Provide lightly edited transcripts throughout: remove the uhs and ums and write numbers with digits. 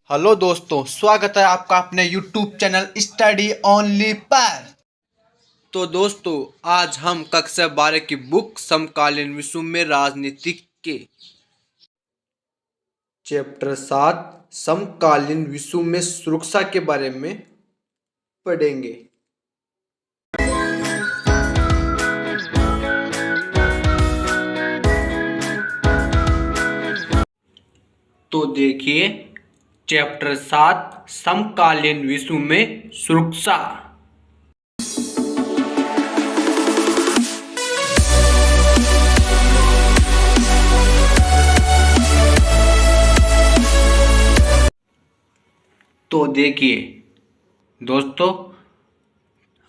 Hello दोस्तों, स्वागत है आपका अपने YouTube चैनल स्टडी ओनली पर। तो दोस्तों, आज हम कक्षा 12 की बुक समकालीन विश्व में राजनीति के चैप्टर 7 समकालीन विश्व में सुरक्षा के बारे में पढ़ेंगे। तो देखिए, चैप्टर 7 समकालीन विश्व में सुरक्षा। तो देखिए दोस्तों,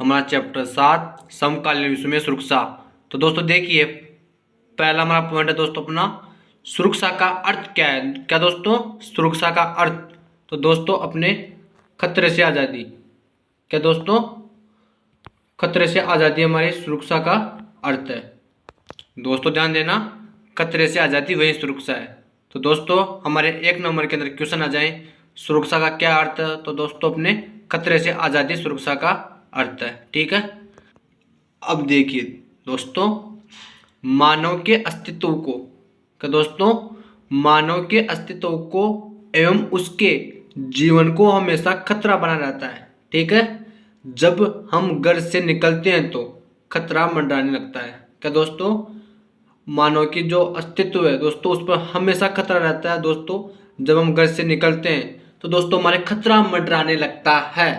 हमारा चैप्टर 7 समकालीन विश्व में सुरक्षा। तो दोस्तों देखिए, पहला हमारा पॉइंट है दोस्तों अपना, सुरक्षा का अर्थ क्या है। क्या दोस्तों, सुरक्षा का अर्थ तो दोस्तों अपने खतरे से आज़ादी। क्या दोस्तों, खतरे से आज़ादी हमारी सुरक्षा का अर्थ है। दोस्तों ध्यान देना, खतरे से आज़ादी वही सुरक्षा है। तो दोस्तों हमारे 1 नंबर के अंदर क्वेश्चन आ जाए, सुरक्षा का क्या अर्थ है। तो दोस्तों अपने खतरे से आज़ादी सुरक्षा का अर्थ है। ठीक है, अब देखिए दोस्तों, मानव के अस्तित्व को, क्या दोस्तों, मानव के अस्तित्व को एवं उसके जीवन को हमेशा खतरा बना रहता है। ठीक है, जब हम घर से निकलते हैं तो खतरा मंडराने लगता है। क्या दोस्तों, मानव की जो अस्तित्व है दोस्तों, उस पर हमेशा खतरा रहता है। दोस्तों जब हम घर से निकलते हैं तो दोस्तों हमारे खतरा मंडराने लगता है।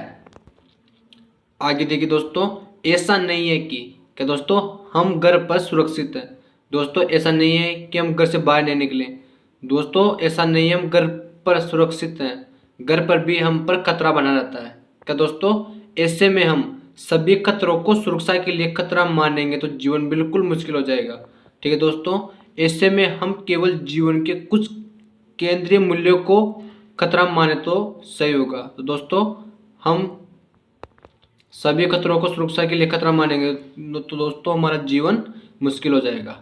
आगे देखिए दोस्तों, ऐसा नहीं है कि, क्या दोस्तों, हम घर पर सुरक्षित हैं। दोस्तों ऐसा नहीं है कि हम घर से बाहर नहीं निकले। दोस्तों ऐसा नहीं है हम घर पर सुरक्षित हैं, घर पर भी हम पर खतरा बना रहता है। क्या दोस्तों, ऐसे में हम सभी खतरों को सुरक्षा के लिए खतरा मानेंगे तो जीवन बिल्कुल मुश्किल हो जाएगा। ठीक है दोस्तों, ऐसे में हम केवल जीवन के कुछ केंद्रीय मूल्यों को खतरा माने तो सही होगा। तो दोस्तों हम सभी खतरों को सुरक्षा के लिए खतरा मानेंगे तो दोस्तों हमारा जीवन मुश्किल हो जाएगा।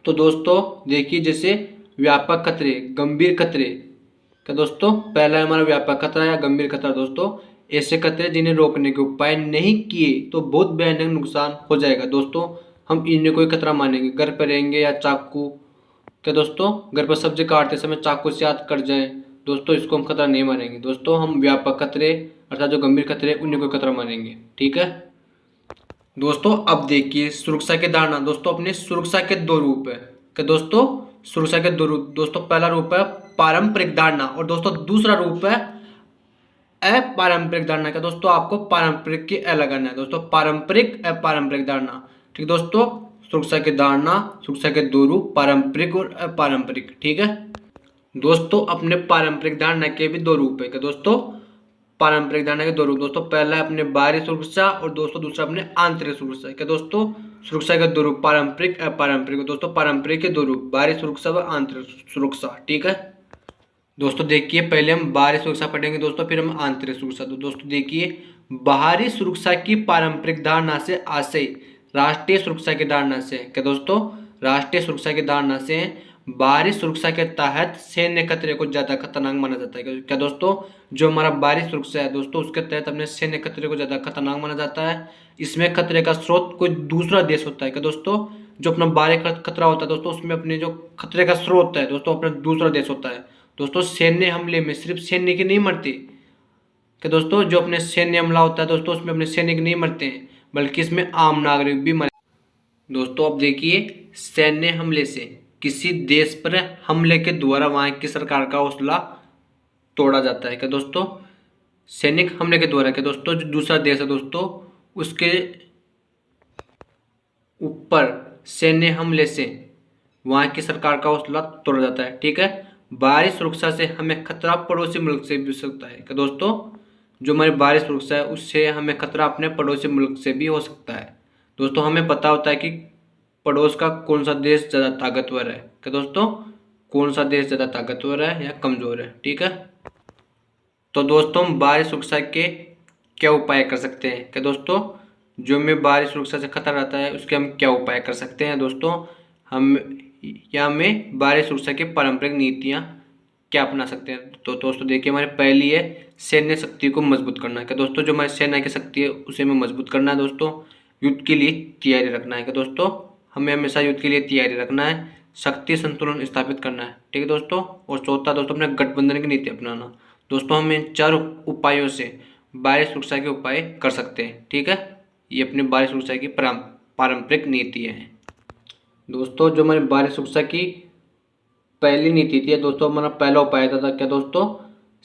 तो दोस्तों देखिए, जैसे व्यापक खतरे, गंभीर खतरे। क्या दोस्तों, पहला है हमारा व्यापक खतरा या गंभीर खतरा। दोस्तों ऐसे खतरे जिन्हें रोकने के उपाय नहीं किए तो बहुत भयानक नुकसान हो जाएगा। दोस्तों हम इन्हें कोई खतरा मानेंगे, घर पर रहेंगे या चाकू, क्या दोस्तों, घर पर सब्जी काटते समय चाकू से हाथ कट जाए, दोस्तों इसको हम खतरा नहीं मानेंगे। दोस्तों हम व्यापक खतरे अर्थात जो गंभीर खतरे उन्हीं को खतरा मानेंगे। ठीक है दोस्तों, अब देखिए सुरक्षा के धारणा। दोस्तों अपने सुरक्षा के 2 रूप है। क्या दोस्तों, सुरक्षा के 2 रूप। दोस्तों पहला रूप है पारंपरिक धारणा और दोस्तों दूसरा रूप है अपारंपरिक धारणा। क्या दोस्तों, आपको पारंपरिक की अलग करना है। दोस्तों पारंपरिक अपारंपरिक धारणा। ठीक दोस्तों, सुरक्षा की धारणा, सुरक्षा के 2 रूप, पारंपरिक और अपारंपरिक। ठीक है दोस्तों, अपने पारंपरिक धारणा के भी 2 रूप है। क्या दोस्तों, पारंपरिक धारणा के 2 रूप। दोस्तों पहला है अपने बाहरी सुरक्षा और दोस्तों दूसरा अपने आंतरिक सुरक्षा। क्या दोस्तों, सुरक्षा के 2 रूप, पारंपरिक अपारंपरिक। दोस्तों पारंपरिक के 2 रूप, बाहरी सुरक्षा व आंतरिक सुरक्षा। ठीक है दोस्तों देखिए, पहले हम बाहरी सुरक्षा पढ़ेंगे दोस्तों, फिर हम आंतरिक सुरक्षा। तो दोस्तों देखिए, बाहरी सुरक्षा की पारंपरिक धारणा से आशय राष्ट्रीय सुरक्षा की धारणा से। क्या दोस्तों, राष्ट्रीय सुरक्षा की धारणा से बाहरी सुरक्षा के तहत सैन्य खतरे को ज्यादा खतरनाक माना जाता है। क्या दोस्तों, जो हमारा बाहरी सुरक्षा है दोस्तों, उसके तहत अपने सैन्य खतरे को ज्यादा खतरनाक माना जाता है। इसमें खतरे का स्रोत कोई दूसरा देश होता है। क्या दोस्तों, जो अपना बाहरी खतरा होता है दोस्तों, उसमें अपने जो खतरे का स्रोत है दोस्तों अपना दूसरा देश होता है। दोस्तों सैन्य हमले में सिर्फ सैनिक नहीं मरते। कि दोस्तों जो अपने सैन्य हमला होता है दोस्तों, उसमें अपने सैनिक नहीं मरते हैं, बल्कि इसमें आम नागरिक भी मरते। दोस्तों अब देखिए, सैन्य हमले से किसी देश पर हमले के द्वारा वहां की सरकार का हौसला तोड़ा जाता है। क्या दोस्तों, सैनिक हमले के द्वारा। क्या दोस्तों, जो दूसरा देश है दोस्तों, उसके ऊपर सैन्य हमले से वहां की सरकार का हौसला तोड़ा जाता है। ठीक है, बाहरी सुरक्षा से हमें खतरा पड़ोसी मुल्क से भी हो सकता है। क्या दोस्तों, जो हमारी बाहरी सुरक्षा है उससे हमें खतरा अपने पड़ोसी मुल्क से भी हो सकता है। दोस्तों हमें पता होता है कि पड़ोस का कौन सा देश ज़्यादा ताकतवर है। क्या दोस्तों, कौन सा देश ज़्यादा ताकतवर है या कमज़ोर है। ठीक है, तो दोस्तों हम बाहरी सुरक्षा के क्या उपाय कर सकते हैं। क्या दोस्तों, जो हमें बाहरी सुरक्षा से खतरा रहता है उसके हम क्या उपाय कर सकते हैं। दोस्तों हम या हमें बाहरी सुरक्षा की पारंपरिक नीतियाँ क्या अपना सकते हैं। तो दोस्तों देखिए, हमारी पहली है सैन्य शक्ति को मजबूत करना है। क्या दोस्तों, जो हमारी सेना की शक्ति है उसे हमें मजबूत करना है दोस्तों। युद्ध के लिए तैयारी रखना है। क्या दोस्तों, हमें हमेशा युद्ध के लिए तैयारी रखना है। शक्ति संतुलन स्थापित करना है, ठीक है दोस्तों। और चौथा दोस्तों, अपने गठबंधन की नीति अपनाना। दोस्तों, हम इन 4 उपायों से बाह्य सुरक्षा के उपाय कर सकते हैं, ठीक है। ये अपने बाह्य सुरक्षा की पारंपरिक नीति है दोस्तों। जो हमारी बाह्य सुरक्षा की पहली नीति थी दोस्तों, हमारा पहला उपाय था क्या दोस्तों,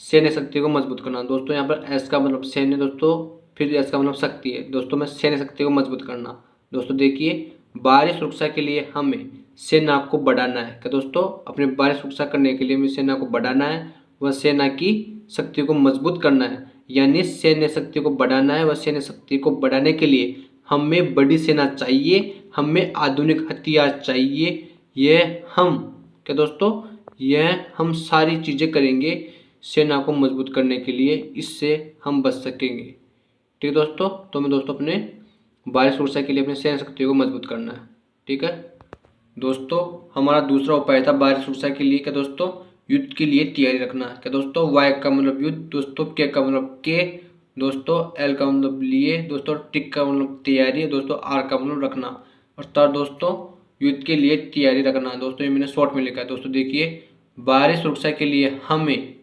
सैन्य शक्ति को मजबूत करना। दोस्तों यहाँ पर एस का मतलब सैन्य दोस्तों, फिर एस का मतलब शक्ति है दोस्तों में सैन्य शक्ति को मजबूत करना। दोस्तों देखिए, बाहरी सुरक्षा के लिए हमें सेना को बढ़ाना है। क्या दोस्तों, अपने बाहरी सुरक्षा करने के लिए हमें सेना को बढ़ाना है, वह सेना की शक्ति को मजबूत करना है, यानी सैन्य शक्ति को बढ़ाना है। वह सैन्य शक्ति को बढ़ाने के लिए हमें बड़ी सेना चाहिए, हमें आधुनिक हथियार चाहिए। यह हम क्या दोस्तों, यह हम सारी चीज़ें करेंगे सेना को मजबूत करने के लिए, इससे हम बच सकेंगे, ठीक है दोस्तों। तो हमें दोस्तों अपने बाह्य सुरक्षा के लिए अपने सैन्य शक्ति को मजबूत करना है, ठीक है दोस्तों। हमारा दूसरा उपाय था बाह्य सुरक्षा के लिए क्या दोस्तों, युद्ध के लिए तैयारी रखना। क्या दोस्तों, वाई का मतलब युद्ध दोस्तों, के का मतलब के दोस्तों, एल का मतलब लिए दोस्तों, टिक का मतलब तैयारी दोस्तों, आर का मतलब रखना। अर्थात दोस्तों युद्ध के लिए तैयारी रखना दोस्तों, ये मैंने शॉर्ट में लिखा है दोस्तों। देखिए, बाहरी सुरक्षा के लिए हमें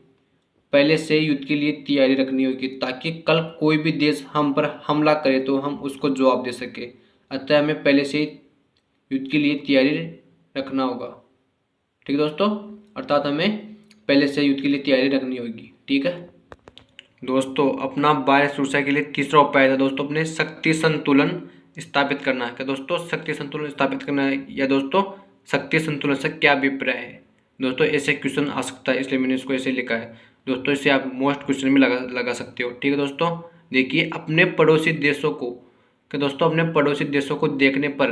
पहले से युद्ध के लिए तैयारी रखनी होगी, ताकि कल कोई भी देश हम पर हमला करे तो हम उसको जवाब दे सके। अतः हमें पहले से युद्ध के लिए तैयारी रखना होगा, ठीक है दोस्तों। अर्थात हमें पहले से युद्ध के लिए तैयारी रखनी होगी, ठीक है दोस्तों। अपना बाह्य सुरक्षा के लिए तीसरा उपाय था दोस्तों, अपने शक्ति संतुलन स्थापित करना है। क्या दोस्तों, शक्ति संतुलन स्थापित करना है, या दोस्तों शक्ति संतुलन से क्या अभिप्राय है दोस्तों, ऐसे क्वेश्चन आ सकता है, इसलिए मैंने इसको ऐसे लिखा है दोस्तों। इसे आप मोस्ट क्वेश्चन में लगा सकते हो, ठीक है दोस्तों। देखिए, अपने पड़ोसी देशों को क्या दोस्तों, अपने पड़ोसी देशों को देखने पर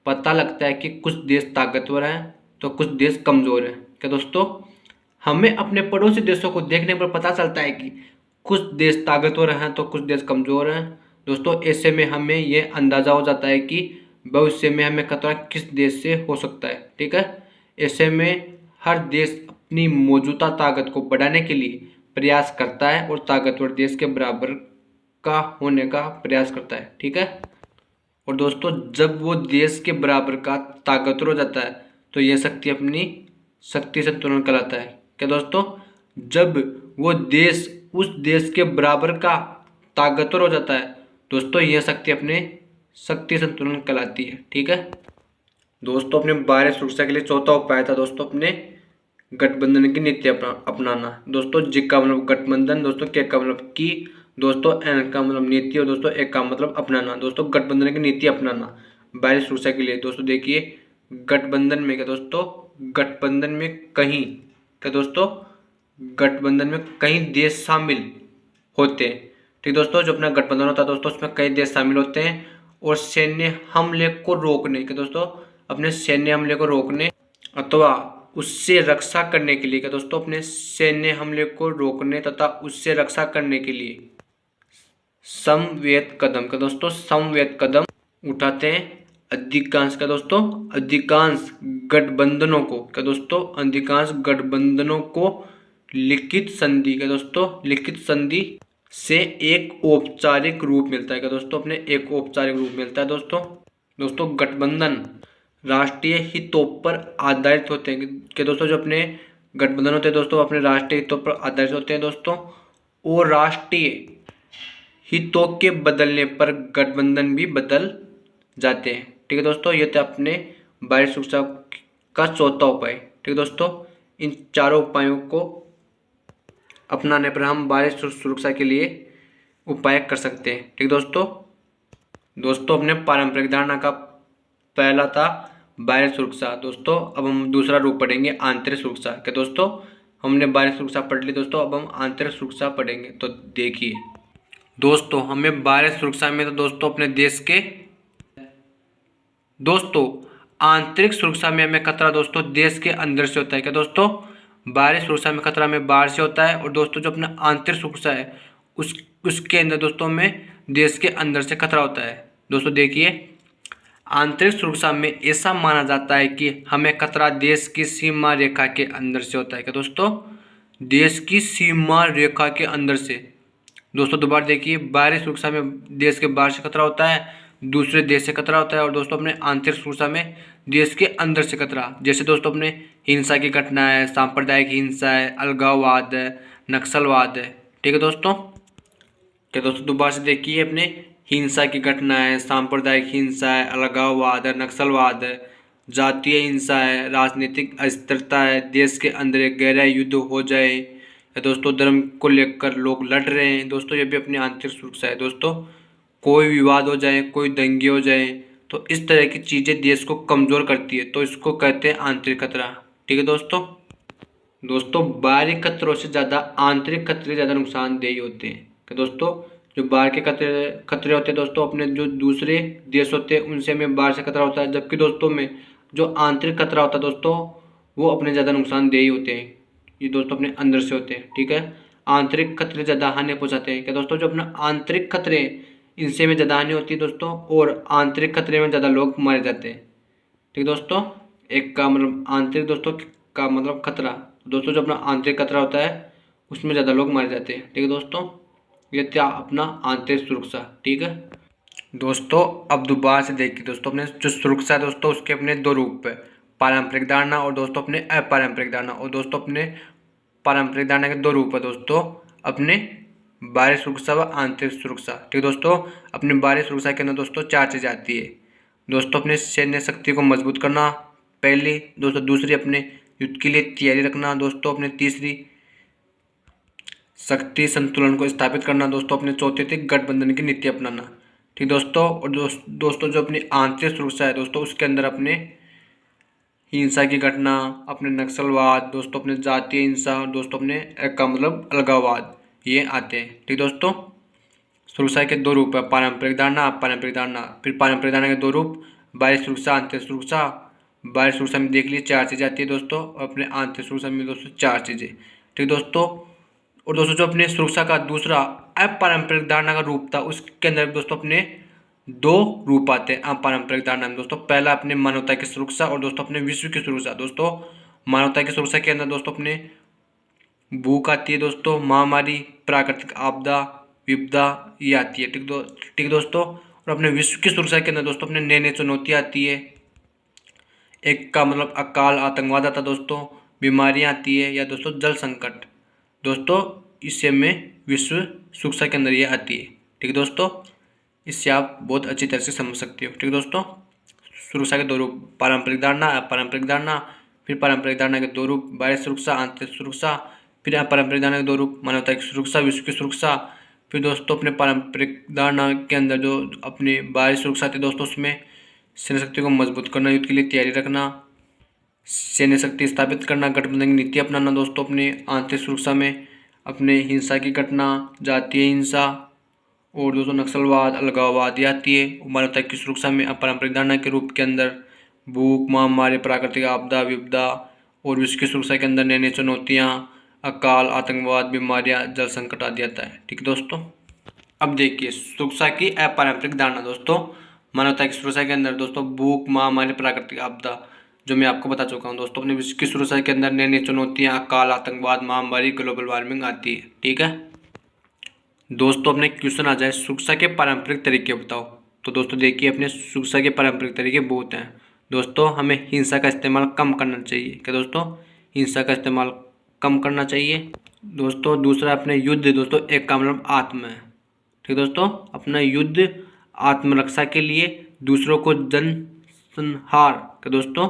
पता लगता है कि कुछ देश ताकतवर हैं तो कुछ देश कमज़ोर हैं। क्या दोस्तों, हमें अपने पड़ोसी देशों को देखने पर पता चलता है कि कुछ देश ताकतवर हैं तो कुछ देश कमज़ोर हैं दोस्तों। ऐसे में हमें ये अंदाज़ा हो जाता है कि भविष्य में हमें खतरा किस देश से हो सकता है, ठीक है। ऐसे में हर देश अपनी मौजूदा ताकत को बढ़ाने के लिए प्रयास करता है और ताकतवर देश के बराबर का होने का प्रयास करता है, ठीक है। और दोस्तों, जब वो देश के बराबर का ताकतवर हो जाता है तो यह शक्ति अपनी शक्ति संतुलन कहलाता है। क्या दोस्तों, जब वो देश उस देश के बराबर का ताकतवर हो जाता है दोस्तों, यह शक्ति अपने शक्ति संतुलन कहलाती है, ठीक है दोस्तों। अपने बाह्य सुरक्षा के लिए चौथा उपाय था दोस्तों, अपने गठबंधन की नीति अपनाना। दोस्तों, जी का मतलब गठबंधन दोस्तों, के का मतलब की दोस्तों, एन का मतलब नीति और दोस्तों एक का मतलब अपनाना। दोस्तों, गठबंधन की नीति अपनाना बाह्य सुरक्षा के लिए। दोस्तों देखिए, गठबंधन में क्या दोस्तों, गठबंधन में कहीं क्या दोस्तों, गठबंधन में कई देश शामिल होते हैं, ठीक दोस्तों। जो अपना गठबंधन होता है दोस्तों, उसमें कई देश शामिल होते हैं और सैन्य हमले को रोकने के दोस्तों, अपने सैन्य हमले को रोकने अथवा उससे रक्षा करने के लिए क्या दोस्तों, अपने सैन्य हमले को रोकने तथा उससे रक्षा करने के लिए समवेत कदम क्या दोस्तों, समवेत कदम उठाते हैं। अधिकांश क्या दोस्तों, अधिकांश गठबंधनों को क्या दोस्तों, अधिकांश गठबंधनों को लिखित संधि क्या दोस्तों, लिखित संधि से एक औपचारिक रूप मिलता है। क्या दोस्तों, अपने एक औपचारिक रूप मिलता है दोस्तों। दोस्तों, गठबंधन राष्ट्रीय हितों पर आधारित होते हैं कि दोस्तों, जो अपने गठबंधन होते हैं दोस्तों, अपने राष्ट्रीय हितों पर आधारित होते हैं दोस्तों। और राष्ट्रीय हितों के बदलने पर गठबंधन भी बदल जाते हैं, ठीक है दोस्तों। ये तो अपने बाह्य सुरक्षा का चौथा उपाय, ठीक है दोस्तों। इन चारों उपायों को अपनाने पर हम बाह्य सुरक्षा के लिए उपाय कर सकते हैं, ठीक दोस्तों। दोस्तों, अपने पारंपरिक धारणा का पहला था बाह्य सुरक्षा दोस्तों। अब हम दूसरा रूप पढ़ेंगे आंतरिक सुरक्षा। क्या दोस्तों, हमने बाह्य सुरक्षा पढ़ ली दोस्तों, अब हम आंतरिक सुरक्षा पढ़ेंगे। तो देखिए दोस्तों, हमें बाह्य सुरक्षा में तो दोस्तों अपने देश के दोस्तों, आंतरिक सुरक्षा में हमें खतरा दोस्तों देश के अंदर से होता है। क्या दोस्तों, बाहरी सुरक्षा में खतरा हमें बाहर से होता है, और दोस्तों जो अपना आंतरिक सुरक्षा है उसके अंदर दोस्तों में देश के अंदर से खतरा होता है। दोस्तों देखिए, आंतरिक सुरक्षा में ऐसा माना जाता है कि हमें खतरा देश की सीमा रेखा के अंदर से होता है। क्या दोस्तों, देश की सीमा रेखा के अंदर से। दोस्तों दोबारा देखिए, बाहरी सुरक्षा में देश के बाहर से खतरा होता है, दूसरे देश से खतरा होता है, और दोस्तों अपने आंतरिक सुरक्षा में देश के अंदर से खतरा, जैसे दोस्तों अपने हिंसा की घटना है, सांप्रदायिक हिंसा है, अलगाववाद है, नक्सलवाद है। ठीक है दोस्तों। क्या दोस्तों दोबारा से देखिए, अपने हिंसा की घटना है, सांप्रदायिक हिंसा है, अलगाववाद है, नक्सलवाद है, जातीय हिंसा है, राजनीतिक अस्थिरता है, देश के अंदर एक गहरा युद्ध हो जाए, या दोस्तों धर्म को लेकर लोग लड़ रहे हैं। दोस्तों ये भी अपनी आंतरिक सुरक्षा है। दोस्तों कोई विवाद हो जाए, कोई दंगे हो जाए, तो इस तरह की चीज़ें देश को कमज़ोर करती है, तो इसको कहते हैं आंतरिक खतरा। ठीक है दोस्तों। दोस्तों बाहरी खतरों से ज़्यादा आंतरिक खतरे ज़्यादा नुकसानदेही होते हैं। कि दोस्तों जो बाहर के खतरे होते हैं दोस्तों, अपने जो दूसरे देश होते हैं उनसे हमें बाहर से खतरा होता है, जबकि दोस्तों में जो आंतरिक खतरा होता है दोस्तों, वो अपने ज़्यादा नुकसानदेही होते हैं। ये दोस्तों अपने अंदर से होते हैं। ठीक है। आंतरिक खतरे ज़्यादा हानि पहुँचाते हैं। क्या दोस्तों जो अपना आंतरिक खतरे, इनसे में ज़्यादा हानि होती है दोस्तों, और आंतरिक खतरे में ज़्यादा लोग मारे जाते हैं। ठीक है दोस्तों। एक का मतलब आंतरिक दोस्तों का मतलब खतरा, दोस्तों जो अपना आंतरिक खतरा होता है उसमें ज़्यादा लोग मारे जाते हैं। ठीक है दोस्तों। ये था अपना आंतरिक सुरक्षा। ठीक है दोस्तों। अब दोबारा से देखिए दोस्तों, अपने जो सुरक्षा है दोस्तों, उसके अपने दो रूप है, पारंपरिक धारणा और दोस्तों अपने अपारंपरिक धारणा। और दोस्तों अपने पारंपरिक धारणा के दो रूप है दोस्तों, अपने बाहरी सुरक्षा व आंतरिक सुरक्षा। ठीक है दोस्तों। अपनी बाहरी सुरक्षा के अंदर दोस्तों चार चीज़ आती है। दोस्तों अपने सैन्य शक्ति को मजबूत करना पहली, दोस्तों दूसरी अपने युद्ध के लिए तैयारी रखना, दोस्तों अपने तीसरी शक्ति संतुलन को स्थापित करना, दोस्तों अपने चौथे थे गठबंधन की नीति अपनाना। ठीक दोस्तों। और दोस्तों जो अपनी आंतरिक सुरक्षा है दोस्तों, उसके अंदर अपने हिंसा की घटना, अपने नक्सलवाद, दोस्तों अपने जातीय हिंसा, दोस्तों अपने का मतलब अलगाववाद, ये आते हैं। ठीक दोस्तों। सुरक्षा के दो रूप है, पारंपरिक धारणा, अपारंपरिक धारणा। फिर पारंपरिक धारणा के दो रूप, बाह्य सुरक्षा, आंतरिक सुरक्षा। बाह्य सुरक्षा में देख लीजिए चार चीज़ें आती है दोस्तों, और अपने आंतरिक सुरक्षा में दोस्तों चार चीज़ें। ठीक दोस्तों। और दोस्तों जो अपने सुरक्षा का दूसरा अपारंपरिक धारणा का रूप था, उसके अंदर दोस्तों अपने दो रूप आते हैं अपारंपरिक धारणा में दोस्तों। पहला अपने मानवता की सुरक्षा, और दोस्तों अपने विश्व की सुरक्षा। दोस्तों मानवता की सुरक्षा के अंदर दोस्तों अपने भूख आती है दोस्तों, महामारी, प्राकृतिक आपदा, विपदा, ये आती है। ठीक दोस्तों। और अपने विश्व की सुरक्षा के अंदर दोस्तों अपने नई नई चुनौतियाँ आती है। एक का मतलब अकाल, आतंकवाद आता दोस्तों, बीमारियाँ आती है, या दोस्तों जल संकट। दोस्तों इससे में विश्व सुरक्षा के अंदर ये आती है। ठीक दोस्तों। इससे आप बहुत अच्छी तरह से समझ सकते हो। ठीक दोस्तों। सुरक्षा के दो रूप, पारंपरिक धारणा, अपारंपरिक धारणा। फिर पारंपरिक धारणा के दो रूप, बाह्य सुरक्षा, आंतरिक सुरक्षा। फिर अपारंपरिक धारणा के दो रूप, मानवता की सुरक्षा, विश्व की सुरक्षा। फिर दोस्तों अपने पारंपरिक धारणा के अंदर जो अपनी बाह्य सुरक्षा थी दोस्तों, उसमें सैन्य शक्ति को मजबूत करना, युद्ध के लिए तैयारी रखना, सैन्य शक्ति स्थापित करना, गठबंधन की नीति अपनाना। दोस्तों अपने आंतरिक सुरक्षा में अपने हिंसा की घटना, जातीय हिंसा, और दोस्तों नक्सलवाद, अलगाववाद आती है। मानवता की सुरक्षा में अपारंपरिक धारणा के रूप के अंदर भूख, महामारी, प्राकृतिक आपदा, विपदा, और विश्व की सुरक्षा के अंदर नई नई चुनौतियाँ, अकाल, आतंकवाद, बीमारियाँ, जल संकट आदि आता है। ठीक है दोस्तों। अब देखिए सुरक्षा की अपारंपरिक धारणा दोस्तों, मानवता की सुरक्षा के अंदर दोस्तों भूख, महामारी, प्राकृतिक आपदा, जो मैं आपको बता चुका हूँ दोस्तों। अपने विश्व की सुरक्षा के अंदर नई नई चुनौतियाँ, अकाल, आतंकवाद, महामारी, ग्लोबल वार्मिंग आती है। ठीक है दोस्तों। अपने क्वेश्चन आ जाए सुरक्षा के पारंपरिक तरीके बताओ, तो दोस्तों देखिए अपने सुरक्षा के पारंपरिक तरीके बहुत हैं दोस्तों। हमें हिंसा का इस्तेमाल कम करना चाहिए। क्या दोस्तों, हिंसा का इस्तेमाल कम करना चाहिए दोस्तों। दूसरा अपने युद्ध दोस्तों, एक का मतलब आत्म है। ठीक दोस्तों। अपना युद्ध आत्मरक्षा के लिए, दूसरों को जनसंहार, क्या दोस्तों,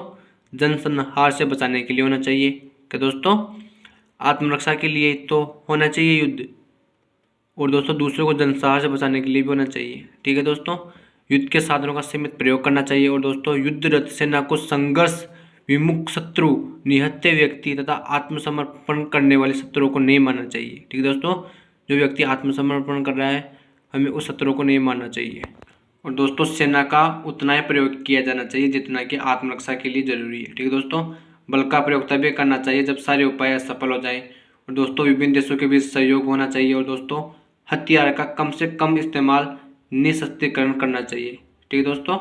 जनसंहार से बचाने के लिए होना चाहिए। क्या दोस्तों, आत्मरक्षा के लिए तो होना चाहिए युद्ध, और दोस्तों दूसरों को जनसंहार से बचाने के लिए भी होना चाहिए। ठीक है दोस्तों। युद्ध के साधनों का सीमित प्रयोग करना चाहिए, और दोस्तों युद्धरत सेना को संघर्ष विमुख शत्रु, निहत्थे व्यक्ति तथा आत्मसमर्पण करने वाले शत्रुओं को नहीं मानना चाहिए। ठीक है दोस्तों। जो व्यक्ति आत्मसमर्पण कर रहा है, हमें उस शत्रु को नहीं मानना चाहिए। और दोस्तों सेना का उतना ही प्रयोग किया जाना चाहिए जितना कि आत्मरक्षा के लिए जरूरी है। ठीक है दोस्तों। बल का प्रयोग तभी करना चाहिए जब सारे उपाय असफल हो जाएं। और दोस्तों विभिन्न देशों के बीच सहयोग होना चाहिए, और दोस्तों हथियार का कम से कम इस्तेमाल, निशस्त्रीकरण करना चाहिए। ठीक है दोस्तों।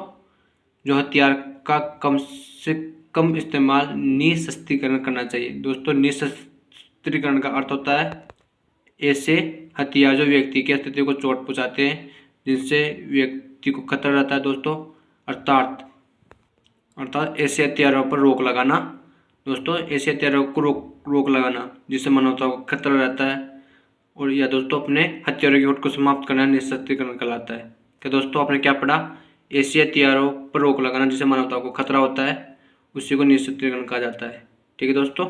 जो हथियार का कम से कम इस्तेमाल, निशस्त्रीकरण करना चाहिए दोस्तों। निशस्त्रीकरण का अर्थ होता है ऐसे हथियार जो व्यक्ति के अस्तित्व को चोट पहुंचाते हैं, जिनसे व्यक्ति को खतरा रहता है दोस्तों, अर्थात ऐसे हथियारों पर रोक लगाना दोस्तों, ऐसे हथियारों को रोक लगाना जिससे मानवता को खतरा रहता है, और या दोस्तों अपने हथियारों की होड़ को समाप्त करना निशस्त्रीकरण कहलाता है। क्या दोस्तों आपने क्या पढ़ा? ऐसे हथियारों पर रोक लगाना जिससे मानवता को खतरा होता है, उसी को निशस्त्रीकरण कहा जाता है। ठीक है दोस्तों,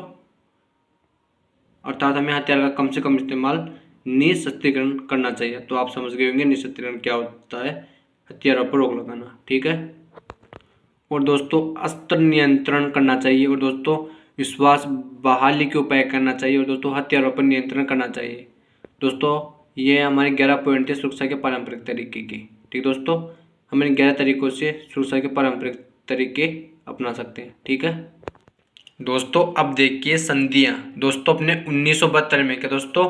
अर्थात हमें हथियार का कम से कम इस्तेमाल निशस्त्रीकरण करना चाहिए। तो आप समझ गए होंगे निशस्त्रीकरण क्या होता है, हथियारों पर रोक लगाना। ठीक है, और दोस्तों अस्त्र नियंत्रण करना चाहिए, और दोस्तों विश्वास बहाली के उपाय करना चाहिए, और दोस्तों हथियारों पर नियंत्रण करना चाहिए। दोस्तों ये हमारे 11 पॉइंट थे सुरक्षा के पारंपरिक तरीके के। ठीक दोस्तों, हम इन 11 तरीकों से सुरक्षा के पारंपरिक तरीके अपना सकते हैं। ठीक है दोस्तों, अब देखिए संधियां। दोस्तों अपने 1972 में क्या दोस्तों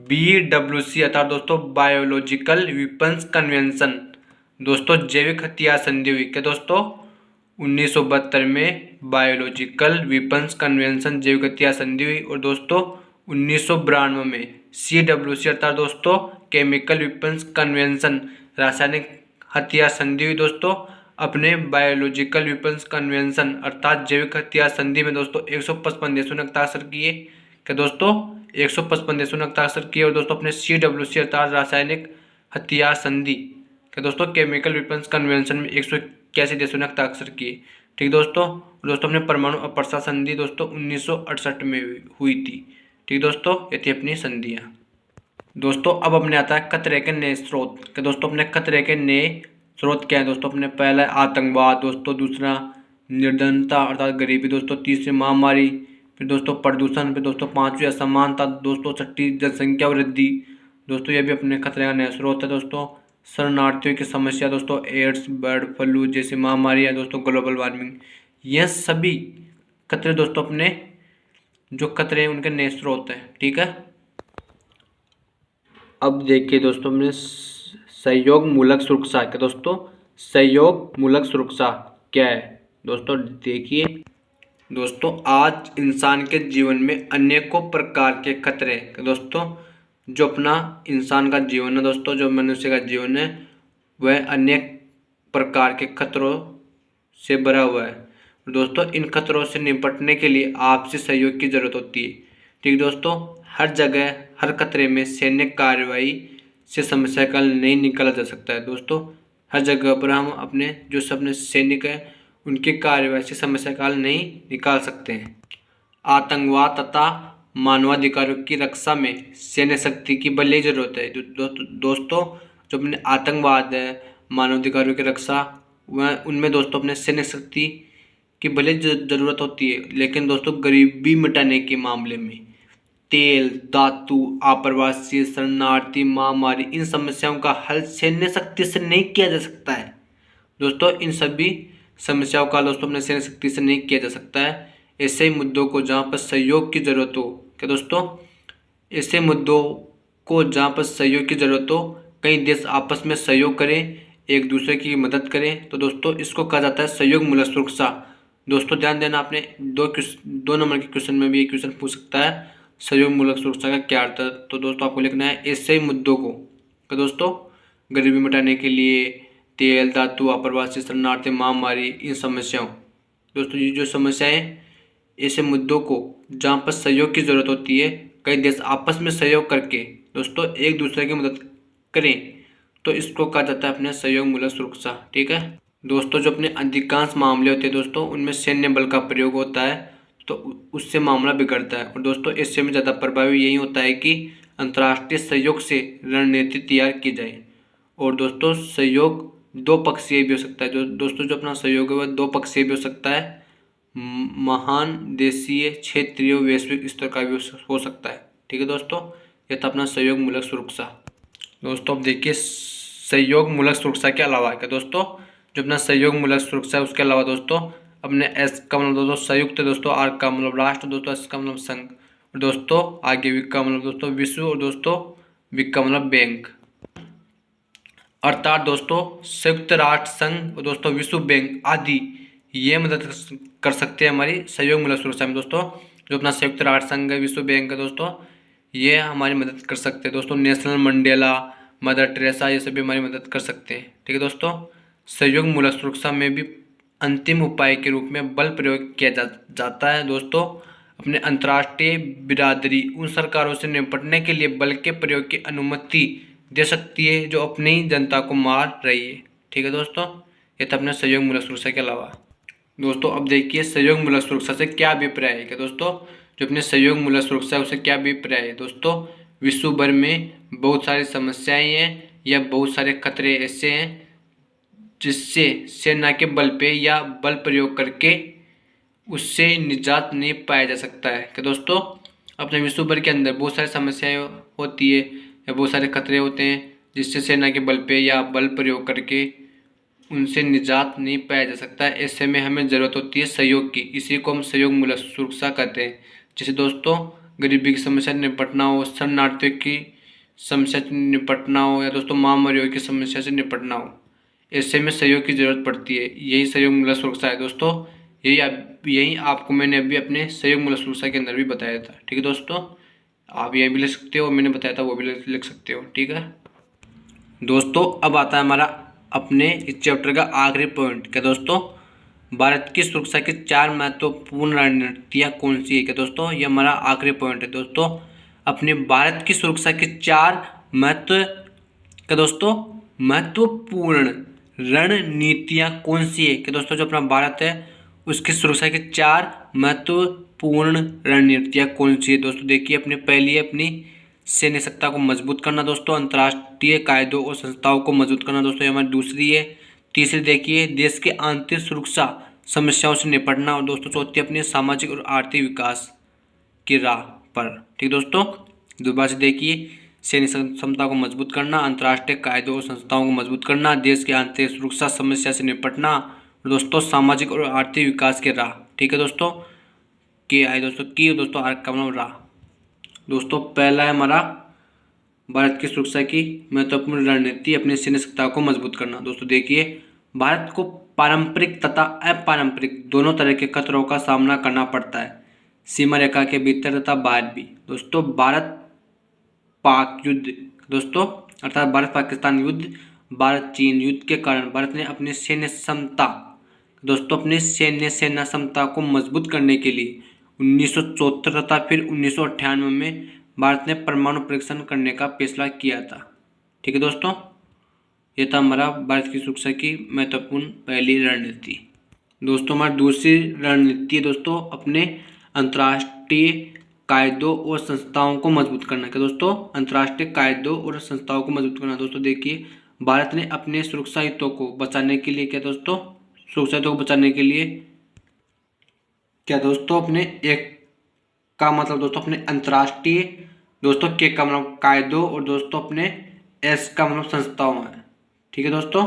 BWC अर्थात दोस्तों बायोलॉजिकल वेपन्स कन्वेंशन दोस्तों जैविक हथियार संधि हुई। क्या दोस्तों 1972 में बायोलॉजिकल वेपन्स कन्वेंशन जैविक हथियार संधि हुई, और दोस्तों 1992 में CWC अर्थात दोस्तों केमिकल वेपन्स कन्वेंशन रासायनिक हथियार संधि हुई। दोस्तों अपने बायोलॉजिकल वेपन्स कन्वेंशन अर्थात जैविक हथियार संधि में दोस्तों 155 देशों ने हस्ताक्षर किए। क्या दोस्तों 155 देशों ने हस्ताक्षर किए, और दोस्तों अपने CWC अर्थात रासायनिक हथियार संधि क्या दोस्तों केमिकल वेपन्स कन्वेंशन में 181 देशों ने हस्ताक्षर किए। ठीक दोस्तों अपने परमाणु अप्रसार संधि दोस्तों 1968 में हुई थी। ठीक दोस्तों ये थी अपनी संधियाँ। दोस्तों अब अपने आता है खतरे के नए स्रोत। क्या दोस्तों अपने खतरे के नए स्रोत क्या है दोस्तों? अपने पहला आतंकवाद दोस्तों, दूसरा निर्धनता अर्थात गरीबी दोस्तों, तीसरी महामारी, फिर दोस्तों प्रदूषण, फिर दोस्तों पांचवी असमानता दोस्तों, छठी जनसंख्या वृद्धि दोस्तों, ये भी अपने खतरे का नया स्रोत है। दोस्तों शरणार्थियों की समस्या दोस्तों, एड्स, बर्ड फ्लू जैसी महामारी है दोस्तों, ग्लोबल वार्मिंग, यह सभी खतरे दोस्तों अपने जो खतरे हैं उनके नए स्रोत हैं। ठीक है, अब देखिए दोस्तों हमने सहयोग मूलक सुरक्षा। क्या दोस्तों सहयोग मूलक सुरक्षा क्या है? दोस्तों देखिए दोस्तों आज इंसान के जीवन में अनेकों प्रकार के खतरे हैं। दोस्तों जो अपना इंसान का जीवन है दोस्तों, जो मनुष्य का जीवन है वह अनेक प्रकार के खतरों से भरा हुआ है। दोस्तों इन खतरों से निपटने के लिए आपसी सहयोग की जरूरत होती है। ठीक दोस्तों, हर जगह हर खतरे में सैन्य कार्रवाई से समस्या का नहीं निकाला जा सकता है। दोस्तों हर जगह पर हम अपने जो अपने सैनिक हैं उनकी कार्रवाई से समस्या का नहीं निकाल सकते हैं। आतंकवाद तथा मानवाधिकारों की रक्षा में सैन्य शक्ति की भले जरूरत है। दोस्तों जो अपने आतंकवाद है, मानवाधिकारों की रक्षा, वह उनमें दोस्तों अपने सैन्य शक्ति की भले जरूरत होती है, लेकिन दोस्तों गरीबी मिटाने के मामले में तेल, धातु, आप्रवासी, शरणार्थी, महामारी, इन समस्याओं का हल सैन्य शक्ति से नहीं किया जा सकता है। दोस्तों इन सभी समस्याओं का दोस्तों अपने सैन्य शक्ति से नहीं किया जा सकता है। ऐसे मुद्दों को जहाँ पर सहयोग की जरूरत हो, क्या दोस्तों ऐसे मुद्दों को जहाँ पर सहयोग की जरूरत हो, कई देश आपस में सहयोग करें, एक दूसरे की मदद करें, तो दोस्तों इसको कहा जाता है सहयोग मूलक सुरक्षा। दोस्तों ध्यान देना, आपने दो नंबर के क्वेश्चन में भी ये क्वेश्चन पूछ सकता है सहयोग मूलक सुरक्षा का क्या अर्थ है। तो दोस्तों आपको लिखना है ऐसे मुद्दों को कि दोस्तों गरीबी मिटाने के लिए तेल, धातु, आप्रवासी, शरणार्थी, महामारी, इन समस्याओं दोस्तों ये जो समस्याएं ऐसे मुद्दों को जहाँ पर सहयोग की जरूरत होती है, कई देश आपस में सहयोग करके दोस्तों एक दूसरे की मदद करें, तो इसको कहा जाता है अपने सहयोग मूलक सुरक्षा। ठीक है दोस्तों, जो अपने अधिकांश मामले होते हैं दोस्तों उनमें सैन्य बल का प्रयोग होता है, तो उससे मामला बिगड़ता है। और दोस्तों इससे में ज़्यादा प्रभावी यही होता है कि अंतर्राष्ट्रीय सहयोग से रणनीति तैयार की जाए। और दोस्तों सहयोग दो पक्षीय भी हो सकता है। जो दोस्तों जो अपना सहयोग है वह दो पक्षीय भी हो सकता है, महान देशीय, क्षेत्रीय, वैश्विक स्तर का भी हो सकता है। ठीक है दोस्तों, यह था अपना सहयोग मूलक सुरक्षा। दोस्तों अब देखिए सहयोग मूलक सुरक्षा के अलावा क्या दोस्तों जो अपना सहयोग मूलक सुरक्षा है उसके अलावा दोस्तों अपने एस का मतलब दोस्तों संयुक्त, दोस्तों आर का मतलब राष्ट्र, दोस्तों एस का मतलब संघ, और दोस्तों आगे वी का मतलब दोस्तों विश्व, और दोस्तों वी का मतलब बैंक, अर्थात दोस्तों संयुक्त राष्ट्र संघ और दोस्तों विश्व बैंक आदि ये मदद कर सकते हैं हमारी सहयोग मूलक सुरक्षा में। दोस्तों जो अपना संयुक्त राष्ट्र संघ है, विश्व बैंक है दोस्तों, ये हमारी मदद कर सकते हैं दोस्तों। नेशनल मंडेला, मदर टेरेसा, ये सभी हमारी मदद कर सकते हैं। ठीक है दोस्तों। सहयोग मूलक सुरक्षा में भी अंतिम उपाय के रूप में बल प्रयोग किया जाता है दोस्तों। अपने अंतर्राष्ट्रीय बिरादरी उन सरकारों से निपटने के लिए बल के प्रयोग की अनुमति दे सकती है जो अपनी जनता को मार रही है। ठीक है दोस्तों। ये था अपने सहयोग मूलक सुरक्षा के अलावा। दोस्तों अब देखिए सहयोग मूलक सुरक्षा से क्या अभिप्राय है क्या दोस्तों। जो अपने सहयोग मूलक सुरक्षा है उससे क्या अभिप्राय है दोस्तों। विश्व भर में बहुत सारी समस्याएं हैं या बहुत सारे खतरे ऐसे हैं जिससे सेना के बल पे या बल प्रयोग करके उससे निजात नहीं पाया जा सकता है कि दोस्तों। अपने विश्व भर के अंदर बहुत सारी समस्याएं होती है या बहुत सारे खतरे होते हैं जिससे सेना के बल पे या बल प्रयोग करके उनसे निजात नहीं पाया जा सकता है। ऐसे में हमें ज़रूरत होती है सहयोग की। इसी को हम सहयोग मूलक सुरक्षा कहते हैं। जैसे दोस्तों गरीबी की समस्या से निपटना हो, शरणार्थियों की समस्या से निपटना हो या दोस्तों महामारियों की समस्या से निपटना हो, ऐसे में सहयोग की ज़रूरत पड़ती है। यही सहयोग मूलक सुरक्षा है दोस्तों। यही आपको मैंने अभी अपने सहयोग मूलक सुरक्षा के अंदर भी बताया था। ठीक है दोस्तों। आप यही भी लिख सकते हो, मैंने बताया था वो भी लिख सकते हो। ठीक है दोस्तों। अब आता है हमारा अपने इस चैप्टर का आखिरी पॉइंट क्या दोस्तों। भारत की सुरक्षा की 4 महत्वपूर्ण रणनीतियाँ कौन सी है क्या दोस्तों। ये हमारा आखिरी पॉइंट है दोस्तों। अपने भारत की सुरक्षा की 4 महत्वपूर्ण रणनीतियाँ कौन सी है कि दोस्तों। जो अपना भारत है उसकी सुरक्षा की 4 महत्वपूर्ण रणनीतियाँ कौन सी है दोस्तों। देखिए अपनी पहली है अपनी सैन्य सत्ता को मजबूत करना दोस्तों। अंतर्राष्ट्रीय कायदों और संस्थाओं को मजबूत करना दोस्तों, ये हमारी दूसरी है। तीसरी देखिए देश के आंतरिक सुरक्षा समस्याओं से निपटना। और दोस्तों चौथी अपने सामाजिक और आर्थिक विकास की राह पर। ठीक दोस्तों। दोबारा से देखिए सैन्य क्षमता को मजबूत करना, अंतर्राष्ट्रीय कायदों और संस्थाओं को मजबूत करना, देश के आंतरिक सुरक्षा समस्या से निपटना और दोस्तों सामाजिक और आर्थिक विकास की राह। ठीक है दोस्तों। के आए दोस्तों की दोस्तों आर्क का मतलब राह। दोस्तों पहला है हमारा भारत की सुरक्षा की महत्वपूर्ण रणनीति अपनी सैन्य सत्ता को मजबूत करना। दोस्तों देखिए भारत को पारंपरिक तथा अपारंपरिक दोनों तरह के खतरों का सामना करना पड़ता है, सीमा रेखा के भीतर तथा बाहर भी। दोस्तों भारत पाक युद्ध दोस्तों अर्थात भारत पाकिस्तान युद्ध, भारत चीन युद्ध के कारण भारत ने अपनी सैन्य क्षमता दोस्तों अपनी सेना क्षमता को मजबूत करने के लिए 1974 तथा फिर 1998 में भारत ने परमाणु परीक्षण करने का फैसला किया था। ठीक है दोस्तों। ये था हमारा भारत की सुरक्षा की महत्वपूर्ण पहली रणनीति। दोस्तों हमारी दूसरी रणनीति है दोस्तों अपने अंतर्राष्ट्रीय कायदों और संस्थाओं को मजबूत करना। क्या दोस्तों अंतर्राष्ट्रीय कायदों और संस्थाओं को मजबूत करना। दोस्तों देखिए भारत ने अपने सुरक्षा हितों को बचाने के लिए क्या दोस्तों सुरक्षा हितों को बचाने के लिए क्या दोस्तों अपने एक का मतलब दोस्तों अपने अंतर्राष्ट्रीय, दोस्तों के का मतलब कायदों और दोस्तों अपने एस का मतलब संस्थाओं है। ठीक है दोस्तों।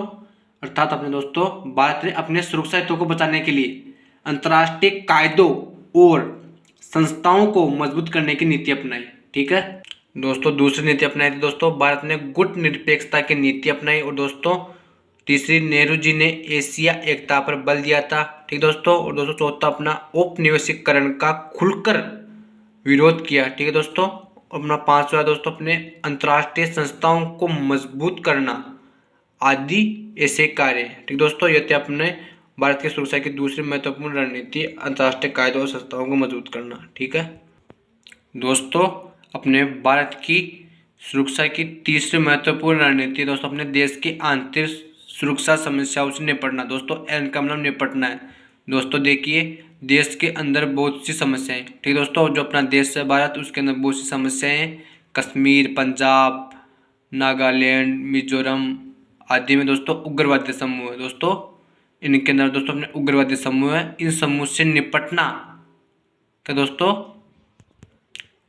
अर्थात अपने दोस्तों भारत ने अपने सुरक्षा हितों को बचाने के लिए अंतर्राष्ट्रीय कायदों और संस्थाओं को मजबूत करने की नीति अपनाई। ठीक है दोस्तों। दूसरी नीति अपनाई थी दोस्तों भारत ने गुट निरपेक्षता की नीति अपनाई। और दोस्तों तीसरी नेहरू जी ने एशिया एकता पर बल दिया था। ठीक दोस्तों। और दोस्तों चौथा अपना औपनिवेशिकरण का खुलकर विरोध किया। ठीक है दोस्तों। अपना पांचवा दोस्तों अपने अंतर्राष्ट्रीय संस्थाओं को मजबूत करना आदि ऐसे कार्य। ठीक दोस्तों। ये थे अपने भारत की सुरक्षा की दूसरी महत्वपूर्ण रणनीति अंतर्राष्ट्रीय कायदों और संस्थाओं को मजबूत करना। ठीक है दोस्तों। अपने भारत की सुरक्षा की तीसरी महत्वपूर्ण रणनीति दोस्तों अपने देश के आंतरिक सुरक्षा समस्याओं से निपटना। दोस्तों एन का मतलब निपटना है। दोस्तों देखिए देश के अंदर बहुत सी समस्याएं। ठीक दोस्तों। जो अपना देश है भारत उसके अंदर बहुत सी समस्याएं हैं। कश्मीर, पंजाब, नागालैंड, मिजोरम आदि में दोस्तों उग्रवादी समूह है। दोस्तों इनके अंदर दोस्तों अपने उग्रवादी समूह है। इन समूह से निपटना क्या दोस्तों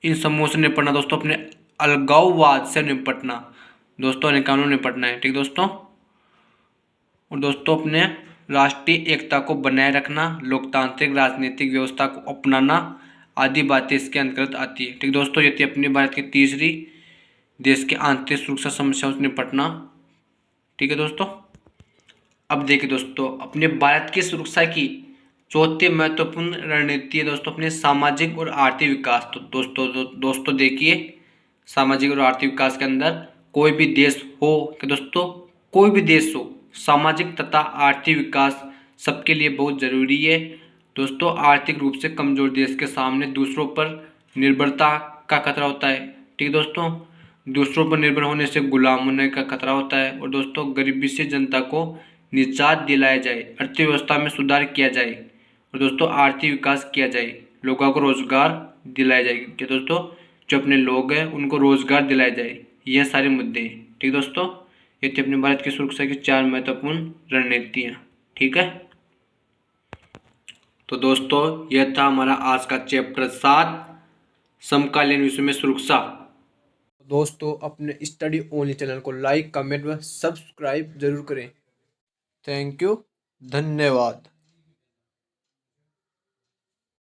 इन समूह से निपटना दोस्तों अपने अलगाववाद से निपटना दोस्तों इनके कानून निपटना है। ठीक दोस्तों। और दोस्तों अपने राष्ट्रीय एकता को बनाए रखना, लोकतांत्रिक राजनीतिक व्यवस्था को अपनाना आदि बातें इसके अंतर्गत आती है। ठीक दोस्तों। ये थी अपनी भारत की तीसरी देश के आंतरिक सुरक्षा समस्याओं से निपटना। ठीक है दोस्तों। अब देखिए दोस्तों अपने भारत की सुरक्षा की चौथी महत्वपूर्ण रणनीति है दोस्तों अपने सामाजिक और आर्थिक विकास। तो दोस्तों देखिए, सामाजिक और आर्थिक विकास के अंदर कोई भी देश हो कि दोस्तों कोई भी देश हो, सामाजिक तथा आर्थिक विकास सबके लिए बहुत जरूरी है। दोस्तों आर्थिक रूप से कमजोर देश के सामने दूसरों पर निर्भरता का खतरा होता है। ठीक है दोस्तों, दूसरों पर निर्भर होने से गुलाम होने का खतरा होता है। और दोस्तों गरीबी से जनता को निजात दिलाया जाए, अर्थव्यवस्था में सुधार किया जाए और दोस्तों आर्थिक विकास किया जाए, लोगों को रोजगार दिलाया जाए कि दोस्तों जो अपने लोग हैं उनको रोजगार दिलाया जाए। यह सारे मुद्दे हैं। ठीक दोस्तों, ये थी अपने भारत की सुरक्षा की 4 महत्वपूर्ण रणनीतियाँ। ठीक है, तो दोस्तों यह था हमारा आज का चैप्टर 7 समकालीन विश्व में सुरक्षा। दोस्तों अपने स्टडी ओनली चैनल को लाइक, कमेंट व सब्सक्राइब जरूर करें। थैंक यू, धन्यवाद।